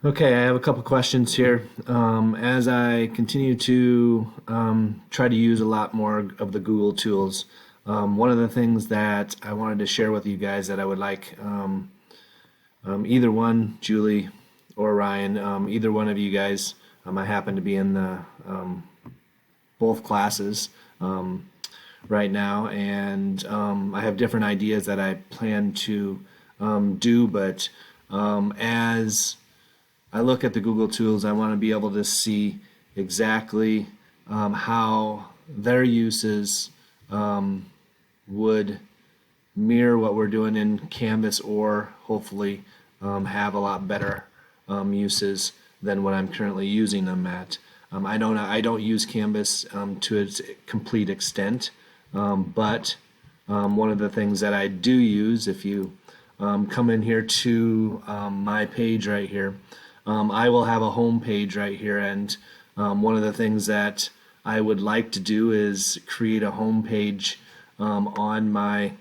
Okay, I have a couple questions here. As I continue to try to use a lot more of the Google tools, one of the things that I wanted to share with you guys that I would like either one, Julie or Ryan, either one of you guys, I happen to be in the both classes right now, and I have different ideas that I plan to do, but as I look at the Google tools, I want to be able to see exactly how their uses would mirror what we're doing in Canvas, or hopefully have a lot better uses than what I'm currently using them at. I don't use Canvas to its complete extent, but one of the things that I do use, if you come in here to my page right here, I will have a home page right here, and one of the things that I would like to do is create a home page on my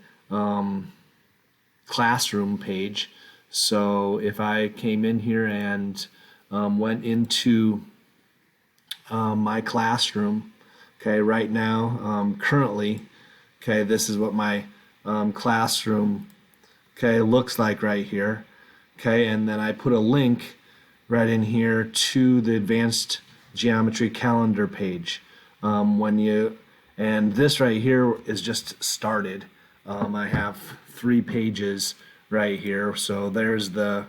classroom page. So if I came in here and went into my classroom, okay, right now, currently, okay, this is what my classroom, okay, looks like right here, okay, and then I put a link right in here to the advanced geometry calendar page. When you and this right here is just started. I have 3 pages right here. So there's the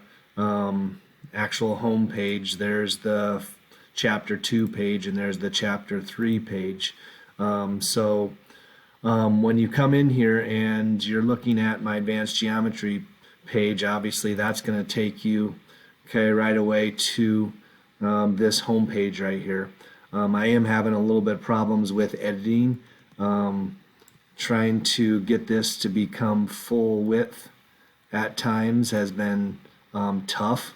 actual home page. There's the chapter 2 page, and there's the chapter 3 page. When you come in here and you're looking at my advanced geometry page, obviously that's going to take you right away to this home page right here. I am having a little bit of problems with editing, trying to get this to become full width at times has been tough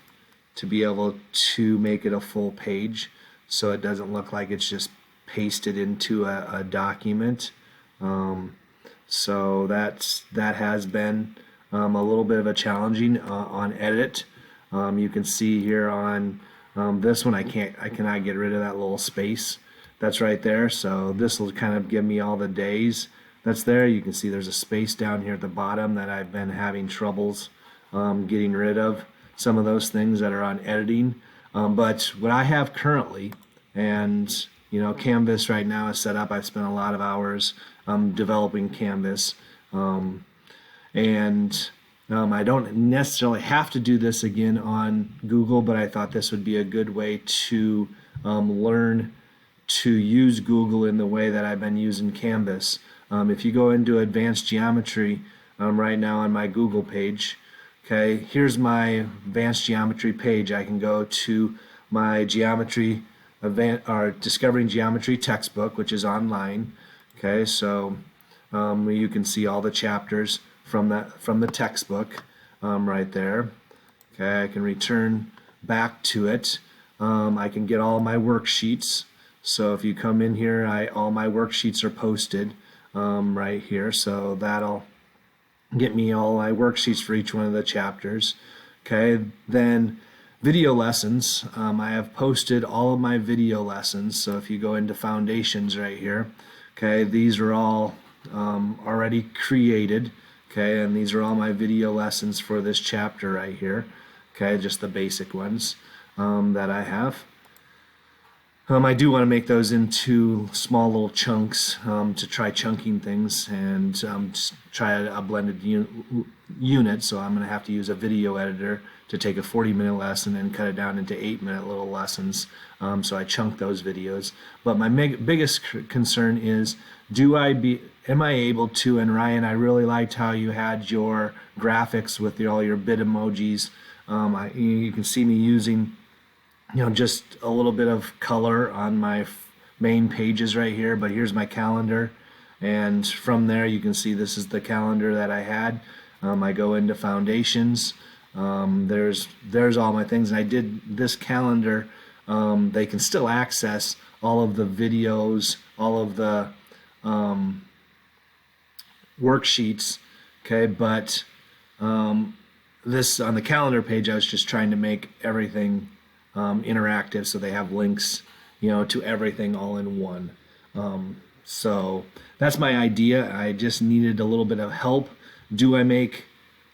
to be able to make it a full page so it doesn't look like it's just pasted into a document. So that has been a little bit of a challenging on edit. You can see here on this one I cannot get rid of that little space that's right there. So this will kind of give me all the days that's there. You can see there's a space down here at the bottom that I've been having troubles getting rid of some of those things that are on editing. But what I have currently, and Canvas right now is set up. I've spent a lot of hours developing Canvas, and I don't necessarily have to do this again on Google, but I thought this would be a good way to learn to use Google in the way that I've been using Canvas. If you go into advanced geometry right now on my Google page, okay, here's my advanced geometry page. I can go to my geometry event or discovering geometry textbook, which is online. Okay, so you can see all the chapters from the textbook right there. Okay, I can return back to it. I can get all my worksheets. So if you come in here, all my worksheets are posted right here. So that'll get me all my worksheets for each one of the chapters. Okay, then video lessons. I have posted all of my video lessons. So if you go into foundations right here, okay, these are all already created. Okay, and these are all my video lessons for this chapter right here. Okay, just the basic ones that I have. I do want to make those into small little chunks to try chunking things and just try a blended unit. So I'm going to have to use a video editor to take a 40-minute lesson and cut it down into 8-minute little lessons. So I chunk those videos. But my biggest concern is, am I able to? And Ryan, I really liked how you had your graphics with all your bit emojis. You can see me using just a little bit of color on my main pages right here, but here's my calendar, and from there you can see this is the calendar that I had. I go into foundations, there's all my things, and I did this calendar. They can still access all of the videos, all of the worksheets, okay, but this on the calendar page I was just trying to make everything interactive, so they have links, to everything all in one. So that's my idea. I just needed a little bit of help. Do I make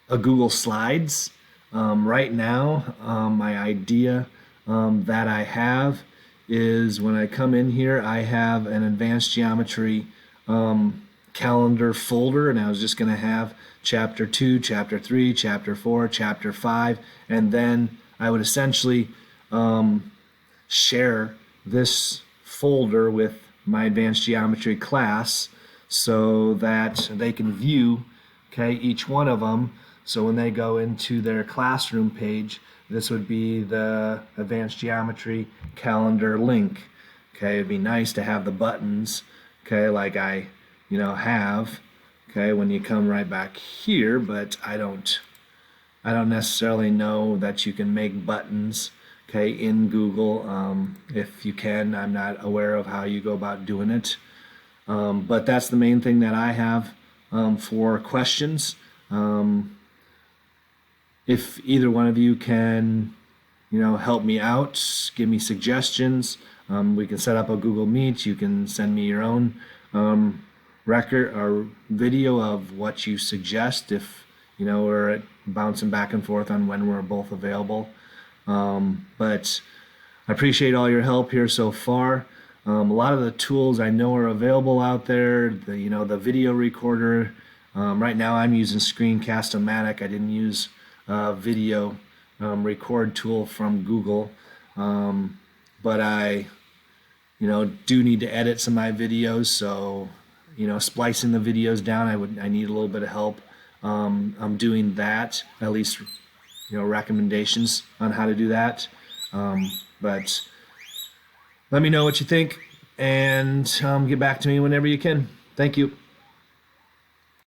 a Google Slides? Right now, my idea that I have is when I come in here, I have an advanced geometry calendar folder, and I was just going to have chapter 2, chapter 3, chapter 4, chapter 5, and then I would essentially share this folder with my advanced geometry class so that they can view, each one of them. So when they go into their classroom page, this would be the advanced geometry calendar link. It'd be nice to have the buttons, like I have, when you come right back here, but I don't necessarily know that you can make buttons, in Google. If you can, I'm not aware of how you go about doing it. But that's the main thing that I have for questions. If either one of you can, help me out, give me suggestions, we can set up a Google Meet. You can send me your own record or video of what you suggest if, we're bouncing back and forth on when we're both available. But I appreciate all your help here so far. A lot of the tools I know are available out there. The video recorder. Right now I'm using Screencast-O-Matic. I didn't use video record tool from Google, but I do need to edit some of my videos, so splicing the videos down, I need a little bit of help. I'm doing that, at least recommendations on how to do that, but let me know what you think, and get back to me whenever you can. Thank you.